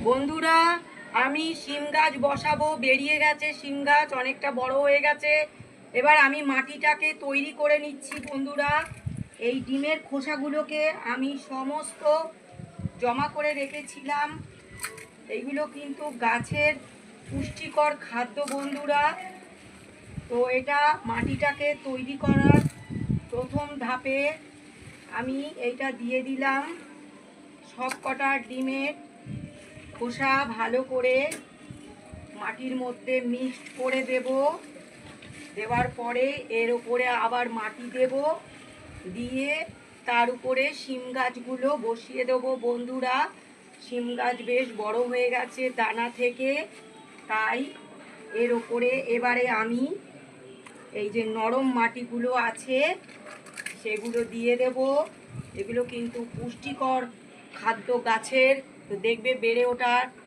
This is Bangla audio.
বন্ধুরা, আমি শিম গাছ বসাবো, বেরিয়ে গেছে শিম গাছ, অনেকটা বড় হয়ে গেছে। এবার আমি মাটিটাকে তৈরি করে নিচ্ছি বন্ধুরা। এই ডিমের খোসাগুলোকে আমি সমস্ত জমা করে রেখেছিলাম। এইগুলো কিন্তু গাছের পুষ্টিকর খাদ্য বন্ধুরা। তো এটা মাটিটাকে তৈরি করার প্রথম ধাপে আমি এইটা দিয়ে দিলাম। সব কটা ডিমের খোসা ভালো করে মাটির মধ্যে মিক্সড করে দেব। দেওয়ার পরে এর উপরে আবার মাটি দেব, দিয়ে তার উপরে শিম গাছগুলো বসিয়ে দেবো বন্ধুরা। শিম গাছ বেশ বড় হয়ে গেছে দানা থেকে, তাই এর উপরে এবারে আমি এই যে নরম মাটিগুলো আছে সেগুলো দিয়ে দেব। এগুলো কিন্তু পুষ্টিকর খাদ্য গাছের, তো দেখবে বেড়ে ওঠার